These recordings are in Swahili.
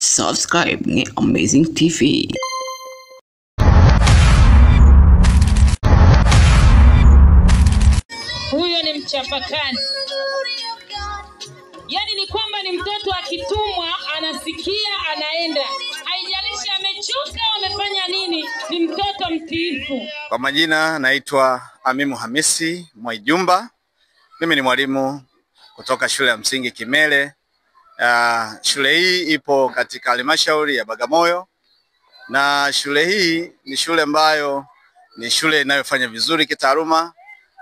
Subscribe ni Amazing TV. Huyo ni mchapakazi. Yaani ni kwamba ni mtoto akitumwa anasikia anaenda. Haijalishi amechoka amefanya nini, ni mtoto mtiifu. Kwa majina naitwa Amimu Hamisi Mwaijumba. Mimi ni mwalimu kutoka shule ya msingi Kimele. Shule hii ipo katika halmashauri ya Bagamoyo, na shule hii ni shule ambayo ni shule inayofanya vizuri kitaaluma.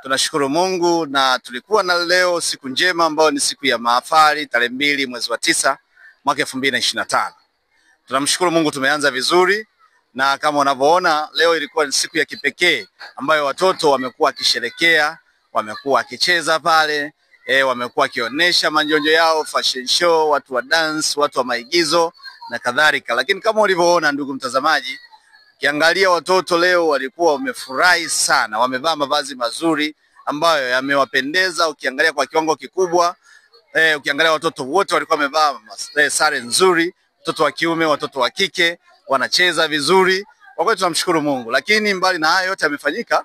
Tunashukuru Mungu, na tulikuwa na leo siku njema ambayo ni siku ya mahafali tarehe 2 mwezi wa 9 mwaka 2025. Tunamshukuru Mungu, tumeanza vizuri, na kama unavyoona leo ilikuwa ni siku ya kipekee ambayo watoto wamekuwa wakisherekea, wamekuwa wakicheza pale, wamekuwa wakionyesha manjonjo yao, fashion show, watu wa dance, watu wa maigizo na kadhalika. Lakini kama ulivyoona ndugu mtazamaji, kiangalia watoto leo walikuwa wamefurahi sana, wamevaa mavazi mazuri ambayo yamewapendeza. Ukiangalia kwa kiwango kikubwa, ukiangalia watoto wote walikuwa wamevaa sare nzuri, watoto wa kiume, watoto wa kike, wanacheza vizuri. Kwa kweli tunamshukuru Mungu. Lakini mbali na hayo yote yamefanyika,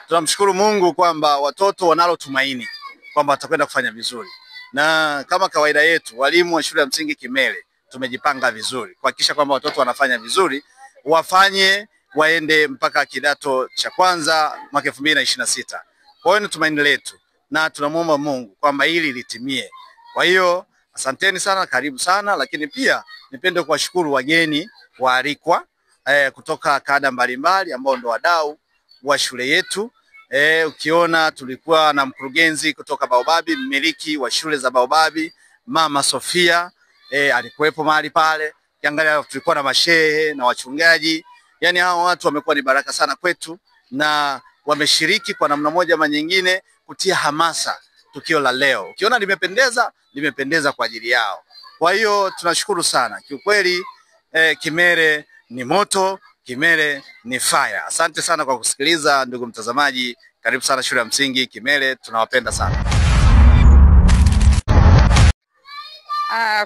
tunamshukuru Mungu kwamba watoto wanalo tumaini kwamba watakwenda kufanya vizuri. Na kama kawaida yetu, walimu wa shule ya msingi Kimele tumejipanga vizuri kuhakikisha kwamba watoto wanafanya vizuri, wafanye waende mpaka kidato cha kwanza mwaka 2026. Kwa hiyo ni tumaini letu na tunamuomba Mungu kwamba hili litimie. Kwa hiyo asanteni sana, karibu sana. Lakini pia nipende kuwashukuru wageni waalikwa kutoka kada mbalimbali ambao ndo wadau wa shule yetu. Ukiona tulikuwa na mkurugenzi kutoka Baobabi, mmiliki wa shule za Baobabi, Mama Sofia, alikuwepo mahali pale. Kiangalia tulikuwa na mashehe na wachungaji. Yaani hao watu wamekuwa ni baraka sana kwetu, na wameshiriki kwa namna moja ama nyingine kutia hamasa tukio la leo. Ukiona limependeza kwa ajili yao. Kwa hiyo tunashukuru sana. Kiukweli Kimele ni moto, Kimele ni fire. Asante sana kwa kusikiliza ndugu mtazamaji. Karibu sana shule ya msingi Kimele, tunawapenda sana.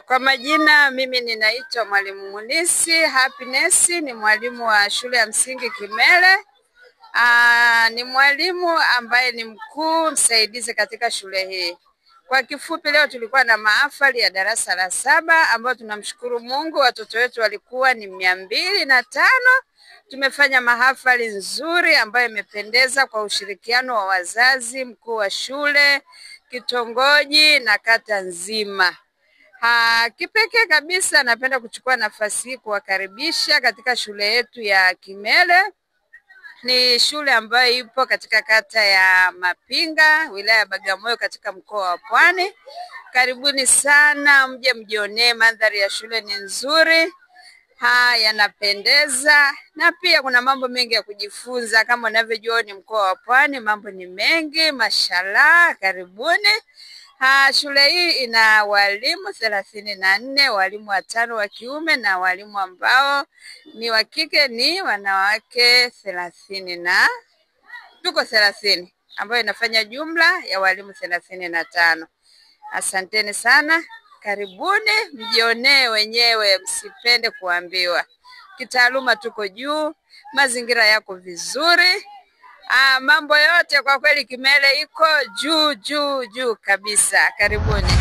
Kwa majina mimi ninaitwa Mwalimu Munisi Happiness, ni mwalimu wa shule ya msingi Kimele. Ni mwalimu ambaye ni mkuu msaidizi katika shule hii. Kwa kifupi, leo tulikuwa na mahafali ya darasa la 7 ambayo tunamshukuru Mungu watoto wetu walikuwa ni 205. Tumefanya mahafali nzuri ambayo imependeza kwa ushirikiano wa wazazi, mkuu wa shule, kitongoji na kata nzima. Kipekee kabisa napenda kuchukua nafasi hii kuwakaribisha katika shule yetu ya Kimele. Ni shule ambayo ipo katika kata ya Mapinga, wilaya ya Bagamoyo, katika mkoa wa Pwani. Karibuni sana, mje mjionee, mandhari ya shule ni nzuri, yanapendeza, na pia kuna mambo mengi ya kujifunza. Kama unavyojua ni mkoa wa Pwani, mambo ni mengi, mashallah. Karibuni. Shule hii ina walimu 34, walimu 5 wa kiume na walimu ambao ni wa kike ni wanawake 30, na tuko 30 ambayo inafanya jumla ya walimu 35. Asanteni sana, karibuni mjionee wenyewe, msipende kuambiwa. Kitaaluma tuko juu, mazingira yako vizuri. Mambo yote kwa kweli Kimele iko juu kabisa. Karibuni.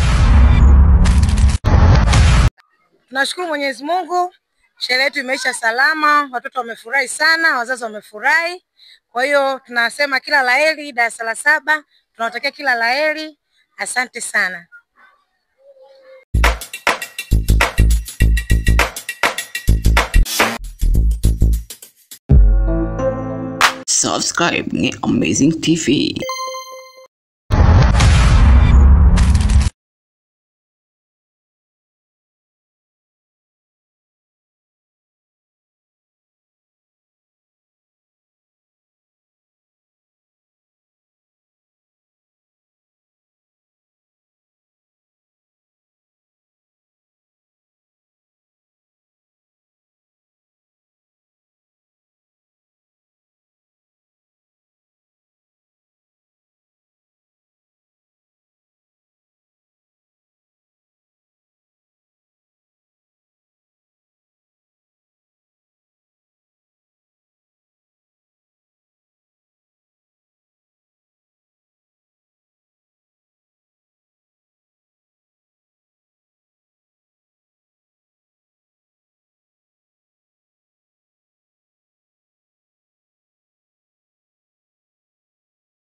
Tunashukuru Mwenyezi Mungu, shule yetu imeisha salama, watoto wamefurahi sana, wazazi wamefurahi. Kwa hiyo tunasema kila laheri darasa la 7, tunawatakia kila laheri. Asante sana. Subscribe ni Amazing TV.